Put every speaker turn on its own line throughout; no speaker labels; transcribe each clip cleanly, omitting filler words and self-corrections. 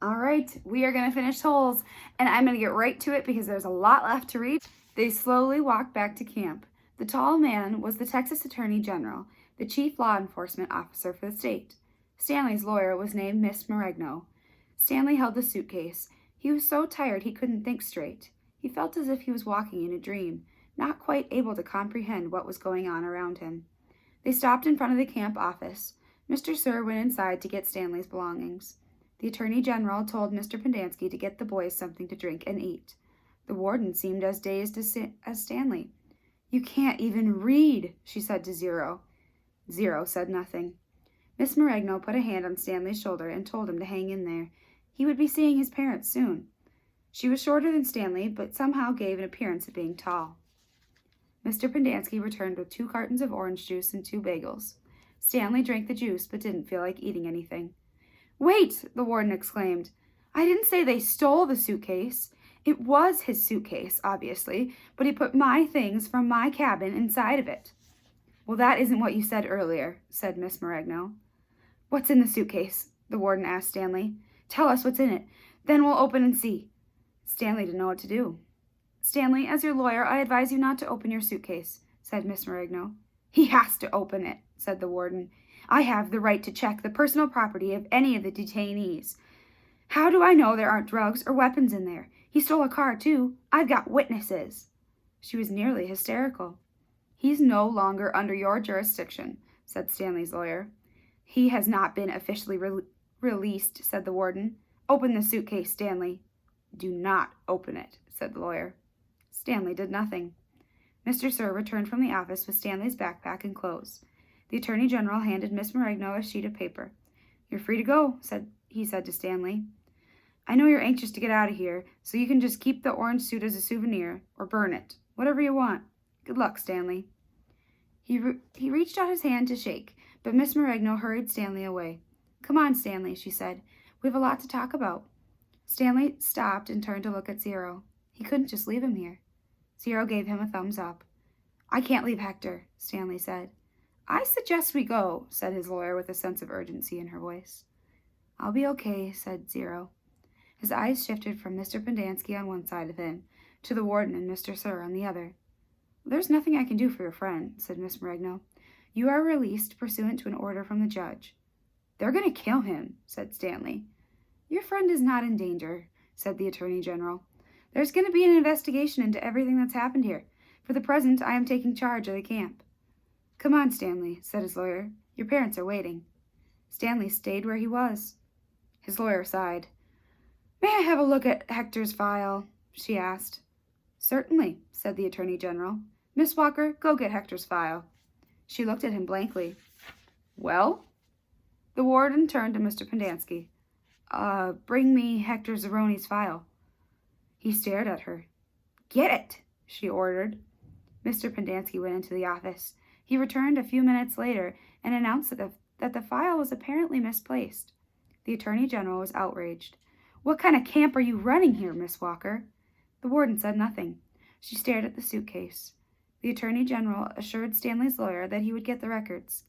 All right, we are going to finish holes, and I'm going to get right to it because there's a lot left to read. They slowly walked back to camp. The tall man was the Texas Attorney General, the chief law enforcement officer for the state. Stanley's lawyer was named Miss Moregno. Stanley held the suitcase. He was so tired he couldn't think straight. He felt as if he was walking in a dream, not quite able to comprehend what was going on around him. They stopped in front of the camp office. Mr. Sir went inside to get Stanley's belongings. The Attorney General told Mr. Pendanski to get the boys something to drink and eat. The warden seemed as dazed as Stanley. "You can't even read," she said to Zero. Zero said nothing. Miss Moregno put a hand on Stanley's shoulder and told him to hang in there. He would be seeing his parents soon. She was shorter than Stanley, but somehow gave an appearance of being tall. Mr. Pendanski returned with 2 cartons of orange juice and 2 bagels. Stanley drank the juice, but didn't feel like eating anything. "Wait!" the warden exclaimed. "I didn't say they stole the suitcase. It was his suitcase, obviously, but he put my things from my cabin inside of it." "Well, that isn't what you said earlier," said Miss Moregno. "What's in the suitcase?" the warden asked Stanley. "Tell us what's in it. Then we'll open and see." Stanley didn't know what to do. "Stanley, as your lawyer, I advise you not to open your suitcase," said Miss Moregno. "He has to open it," said the warden. "I have the right to check the personal property of any of the detainees. How do I know there aren't drugs or weapons in there? He stole a car, too. I've got witnesses." She was nearly hysterical. "He's no longer under your jurisdiction," said Stanley's lawyer. "He has not been officially released," said the warden. "Open the suitcase, Stanley." "Do not open it," said the lawyer. Stanley did nothing. Mr. Sir returned from the office with Stanley's backpack and clothes. The Attorney General handed Miss Moregno a sheet of paper. "You're free to go," he said to Stanley. "I know you're anxious to get out of here, so you can just keep the orange suit as a souvenir, or burn it, whatever you want. Good luck, Stanley." He reached out his hand to shake, but Miss Moregno hurried Stanley away. "Come on, Stanley," she said. "We have a lot to talk about." Stanley stopped and turned to look at Zero. He couldn't just leave him here. Zero gave him a thumbs up. "I can't leave Hector," Stanley said. "I suggest we go," said his lawyer with a sense of urgency in her voice. "I'll be okay," said Zero. His eyes shifted from Mr. Pendanski on one side of him to the warden and Mr. Sir on the other. "There's nothing I can do for your friend," said Miss Moregno. "You are released pursuant to an order from the judge." "They're going to kill him," said Stanley. "Your friend is not in danger," said the Attorney General. "There's going to be an investigation into everything that's happened here. For the present, I am taking charge of the camp." "Come on, Stanley," said his lawyer. "Your parents are waiting." Stanley stayed where he was. His lawyer sighed. "May I have a look at Hector's file?" she asked. "Certainly," said the Attorney General. "Miss Walker, go get Hector's file." She looked at him blankly. "Well?" The warden turned to Mr. Pendanski. Bring me Hector Zeroni's file." He stared at her. "Get it," she ordered. Mr. Pendanski went into the office. He returned a few minutes later and announced that the file was apparently misplaced. The Attorney General was outraged. "What kind of camp are you running here, Miss Walker?" The warden said nothing. She stared at the suitcase. The Attorney General assured Stanley's lawyer that he would get the records.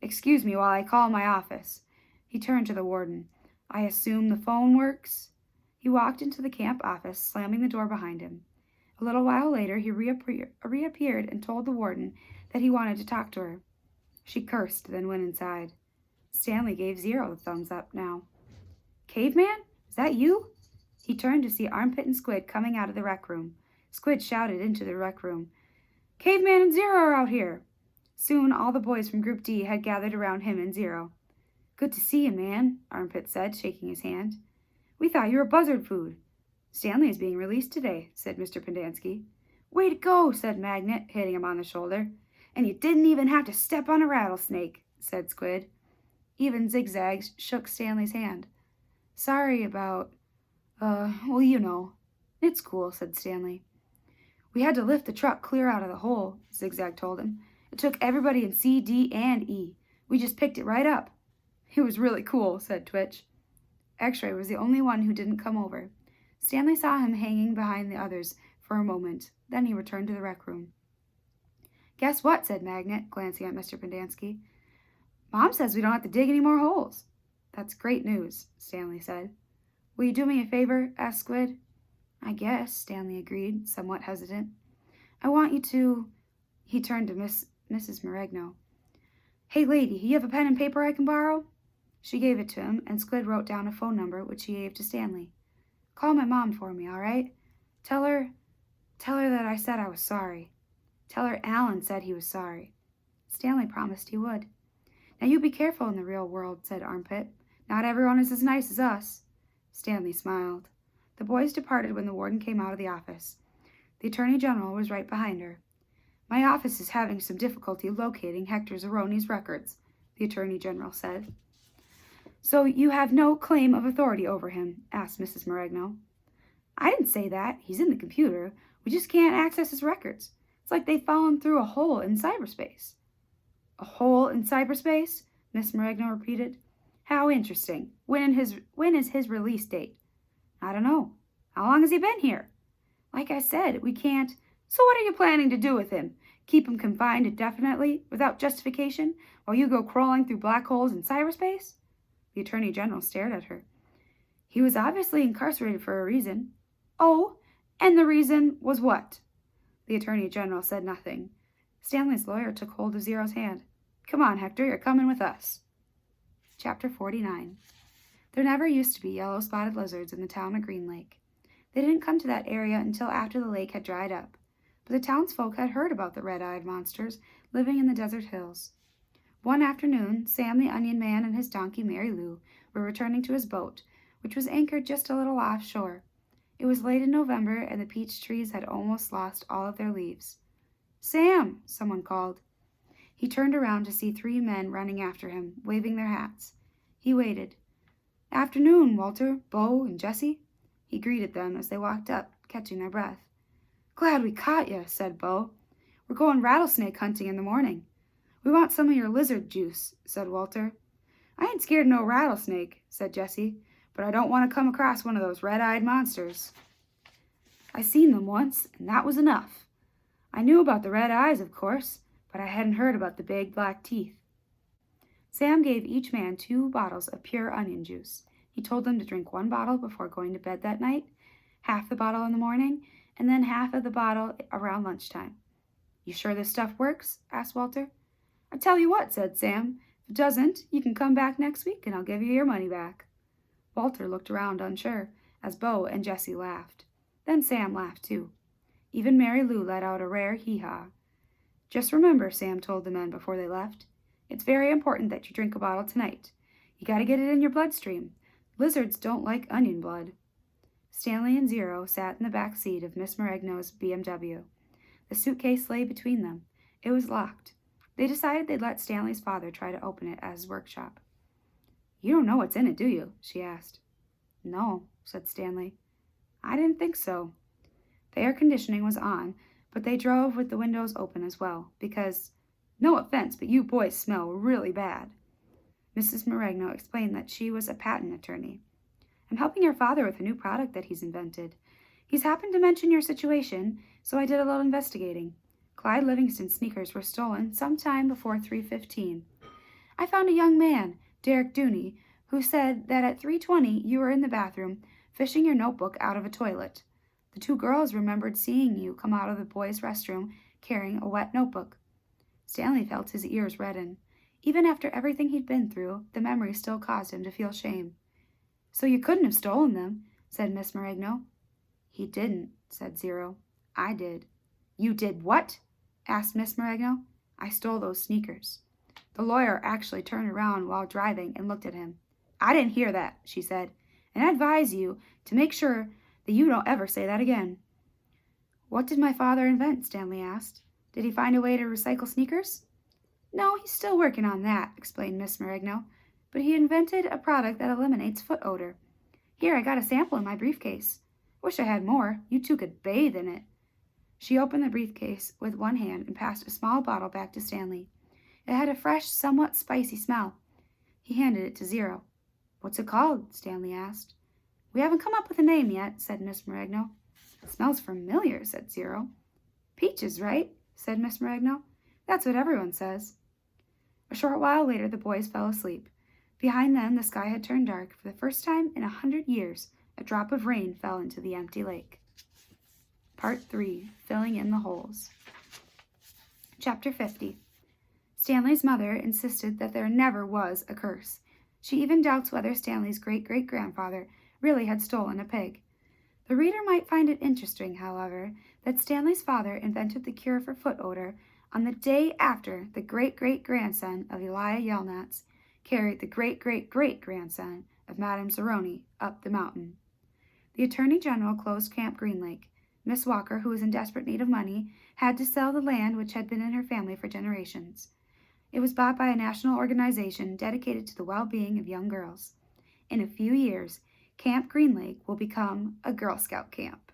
"Excuse me while I call my office." He turned to the warden. "I assume the phone works?" He walked into the camp office, slamming the door behind him. A little while later, he reappeared and told the warden that he wanted to talk to her. She cursed, then went inside. Stanley gave Zero a thumbs up now. "Caveman? Is that you?" He turned to see Armpit and Squid coming out of the rec room. Squid shouted into the rec room, "Caveman and Zero are out here." Soon all the boys from Group D had gathered around him and Zero. "Good to see you, man," Armpit said, shaking his hand. "We thought you were buzzard food." "Stanley is being released today," said Mr. Pendanski. "Way to go," said Magnet, hitting him on the shoulder. "And you didn't even have to step on a rattlesnake," said Squid. Even Zigzag shook Stanley's hand. "Sorry about, well, you know." "It's cool," said Stanley. "We had to lift the truck clear out of the hole," Zigzag told him. "It took everybody in C, D, and E. We just picked it right up." "It was really cool," said Twitch. X-Ray was the only one who didn't come over. Stanley saw him hanging behind the others for a moment. Then he returned to the rec room. "Guess what?" said Magnet, glancing at Mr. Pendanski. "Mom says we don't have to dig any more holes." "That's great news," Stanley said. Will you do me a favor? Asked Squid. I guess, Stanley agreed, somewhat hesitant. I want you to... He turned to Mrs. Meregno. Hey, lady, you have a pen and paper I can borrow? She gave it to him, and Squid wrote down a phone number, which he gave to Stanley. Call my mom for me, all right? Tell her that I said I was sorry. Tell her Alan said he was sorry. Stanley promised he would. Now you be careful in the real world, said Armpit. Not everyone is as nice as us. Stanley smiled. The boys departed when the warden came out of the office. The Attorney General was right behind her. My office is having some difficulty locating Hector Zeroni's records, the Attorney General said. So you have no claim of authority over him? Asked Mrs. Meregno. I didn't say that. He's in the computer. We just can't access his records. It's like they've fallen through a hole in cyberspace. A hole in cyberspace? Miss Meregno repeated. How interesting. When is his release date? I don't know. How long has he been here? Like I said, we can't. So what are you planning to do with him? Keep him confined indefinitely, without justification, while you go crawling through black holes in cyberspace? The Attorney General stared at her. He was obviously incarcerated for a reason. Oh, and the reason was what? The Attorney General said nothing. Stanley's lawyer took hold of Zero's hand. Come on, Hector, you're coming with us. Chapter 49. There never used to be yellow-spotted lizards in the town of Green Lake. They didn't come to that area until after the lake had dried up, but the townsfolk had heard about the red-eyed monsters living in the desert hills. One afternoon, Sam the Onion Man and his donkey Mary Lou were returning to his boat, which was anchored just a little offshore. It was late in November, and the peach trees had almost lost all of their leaves. Sam! Someone called. He turned around to see 3 men running after him, waving their hats. He waited. Afternoon, Walter, Bo, and Jesse. He greeted them as they walked up, catching their breath. Glad we caught you, said Bo. We're going rattlesnake hunting in the morning. We want some of your lizard juice, said Walter. I ain't scared of no rattlesnake, said Jesse, but I don't want to come across one of those red-eyed monsters. I seen them once, and that was enough. I knew about the red eyes, of course, but I hadn't heard about the big black teeth. Sam gave each man 2 bottles of pure onion juice. He told them to drink 1 bottle before going to bed that night, half the bottle in the morning, and then half of the bottle around lunchtime. You sure this stuff works? Asked Walter. I tell you what, said Sam. If it doesn't, you can come back next week and I'll give you your money back. Walter looked around unsure, as Bo and Jesse laughed. Then Sam laughed too. Even Mary Lou let out a rare hee-haw. Just remember, Sam told the men before they left, it's very important that you drink a bottle tonight. You gotta get it in your bloodstream. Lizards don't like onion blood. Stanley and Zero sat in the back seat of Miss Meregno's BMW. The suitcase lay between them. It was locked. They decided they'd let Stanley's father try to open it at his workshop. You don't know what's in it, do you? She asked. No, said Stanley. I didn't think so. The air conditioning was on, but they drove with the windows open as well, because, no offense, but you boys smell really bad. Mrs. Meregno explained that she was a patent attorney. I'm helping your father with a new product that he's invented. He's happened to mention your situation, so I did a little investigating. Clyde Livingston's sneakers were stolen sometime before 3:15. I found a young man, Derek Dooney, who said that at 3:20 you were in the bathroom fishing your notebook out of a toilet. The 2 girls remembered seeing you come out of the boys' restroom carrying a wet notebook. Stanley felt his ears redden. Even after everything he'd been through, the memory still caused him to feel shame. So you couldn't have stolen them, said Miss Meregno. He didn't, said Zero. I did. You did what? Asked Miss Meregno. I stole those sneakers. The lawyer actually turned around while driving and looked at him. I didn't hear that, she said, and I advise you to make sure that you don't ever say that again. What did my father invent? Stanley asked. Did he find a way to recycle sneakers? No, he's still working on that, explained Miss Meregno, but he invented a product that eliminates foot odor. Here, I got a sample in my briefcase. Wish I had more. You 2 could bathe in it. She opened the briefcase with one hand and passed a small bottle back to Stanley. It had a fresh, somewhat spicy smell. He handed it to Zero. What's it called? Stanley asked. We haven't come up with a name yet, said Miss Meregno. It smells familiar, said Zero. Peaches, right? Said Miss Meregno. That's what everyone says. A short while later, the boys fell asleep. Behind them, the sky had turned dark for the first time in 100 years, A drop of rain fell into the empty lake. Part 3. Filling in the holes. Chapter 50. Stanley's mother insisted that there never was a curse. She even doubts whether Stanley's great-great-grandfather really had stolen a pig. The reader might find it interesting, however, that Stanley's father invented the cure for foot odor on the day after the great-great-grandson of Elijah Yelnats carried the great-great-great-grandson of Madame Zeroni up the mountain. The Attorney General closed Camp Green Lake. Miss Walker, who was in desperate need of money, had to sell the land which had been in her family for generations. It was bought by a national organization dedicated to the well-being of young girls. In a few years, Camp Green Lake will become a Girl Scout camp.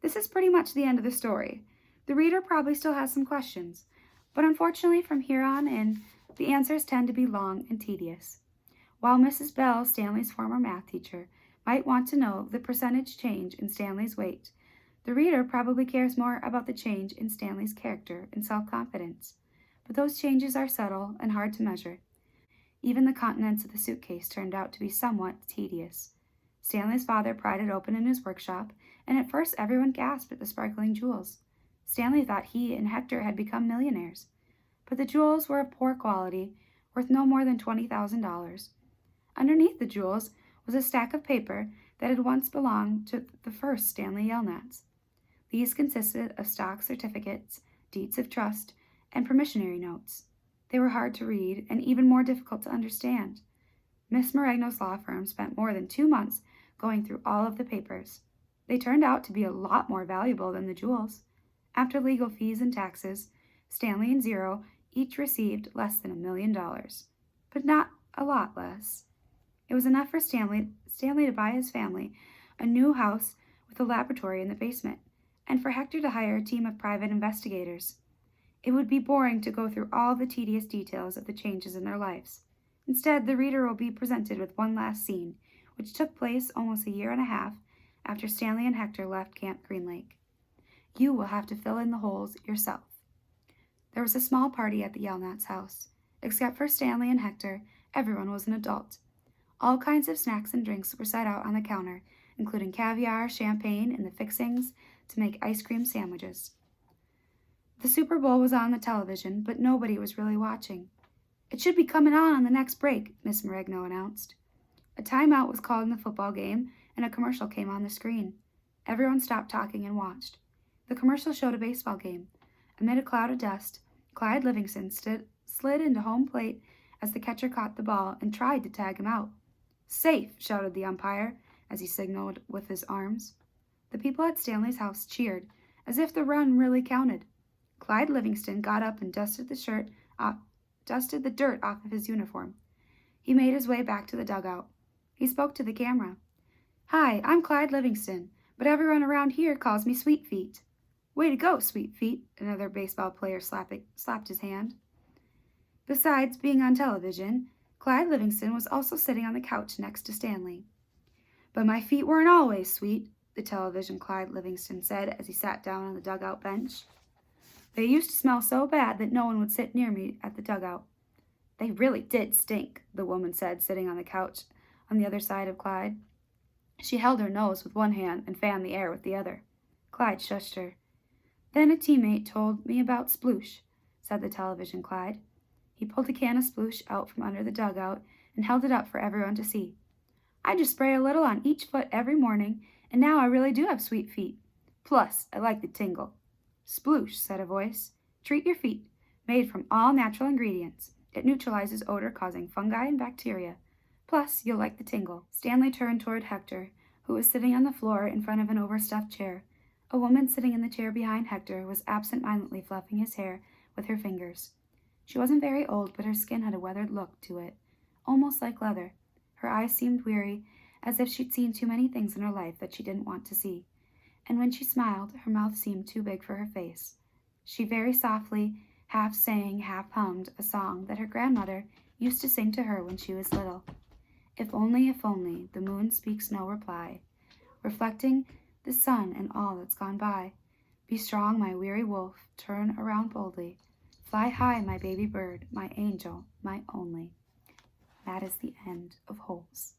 This is pretty much the end of the story. The reader probably still has some questions, but unfortunately from here on in, the answers tend to be long and tedious. While Mrs. Bell, Stanley's former math teacher, might want to know the percentage change in Stanley's weight, the reader probably cares more about the change in Stanley's character and self-confidence. But those changes are subtle and hard to measure. Even the contents of the suitcase turned out to be somewhat tedious. Stanley's father pried it open in his workshop, and at first everyone gasped at the sparkling jewels. Stanley thought he and Hector had become millionaires. But the jewels were of poor quality, worth no more than $20,000. Underneath the jewels was a stack of paper that had once belonged to the first Stanley Yelnats. These consisted of stock certificates, deeds of trust, and promissory notes. They were hard to read and even more difficult to understand. Miss Moragno's law firm spent more than 2 months going through all of the papers. They turned out to be a lot more valuable than the jewels. After legal fees and taxes, Stanley and Zero each received less than $1 million, but not a lot less. It was enough for Stanley to buy his family a new house with a laboratory in the basement, and for Hector to hire a team of private investigators. It would be boring to go through all the tedious details of the changes in their lives. Instead, the reader will be presented with one last scene, which took place almost a year and a half after Stanley and Hector left Camp Green Lake. You will have to fill in the holes yourself. There was a small party at the Yelnats' house. Except for Stanley and Hector, everyone was an adult. All kinds of snacks and drinks were set out on the counter, including caviar, champagne, and the fixings to make ice cream sandwiches. The Super Bowl was on the television, but nobody was really watching. It should be coming on the next break, Miss Moragno announced. A timeout was called in the football game, and a commercial came on the screen. Everyone stopped talking and watched. The commercial showed a baseball game. Amid a cloud of dust, Clyde Livingston slid into home plate as the catcher caught the ball and tried to tag him out. "Safe!" shouted the umpire as he signaled with his arms. The people at Stanley's house cheered, as if the run really counted. Clyde Livingston got up and dusted the dirt off of his uniform. He made his way back to the dugout. He spoke to the camera. "Hi, I'm Clyde Livingston, but everyone around here calls me Sweet Feet." "Way to go, Sweet Feet," another baseball player slapped his hand. Besides being on television, Clyde Livingston was also sitting on the couch next to Stanley. "But my feet weren't always sweet," the television Clyde Livingston said as he sat down on the dugout bench. "They used to smell so bad that no one would sit near me at the dugout." "They really did stink," the woman said, sitting on the couch on the other side of Clyde. She held her nose with one hand and fanned the air with the other. Clyde shushed her. "Then a teammate told me about sploosh," said the television Clyde. He pulled a can of sploosh out from under the dugout and held it up for everyone to see. "I just spray a little on each foot every morning, and now I really do have sweet feet. Plus, I like the tingle." "Sploosh," said a voice. "Treat your feet. Made from all natural ingredients. It neutralizes odor, causing fungi and bacteria. Plus, you'll like the tingle." Stanley turned toward Hector, who was sitting on the floor in front of an overstuffed chair. A woman sitting in the chair behind Hector was absent-mindedly fluffing his hair with her fingers. She wasn't very old, but her skin had a weathered look to it, almost like leather. Her eyes seemed weary, as if she'd seen too many things in her life that she didn't want to see. And when she smiled, her mouth seemed too big for her face. She very softly, half sang, half hummed a song that her grandmother used to sing to her when she was little. If only, the moon speaks no reply, reflecting the sun and all that's gone by. Be strong, my weary wolf, turn around boldly. Fly high, my baby bird, my angel, my only. That is the end of Holes.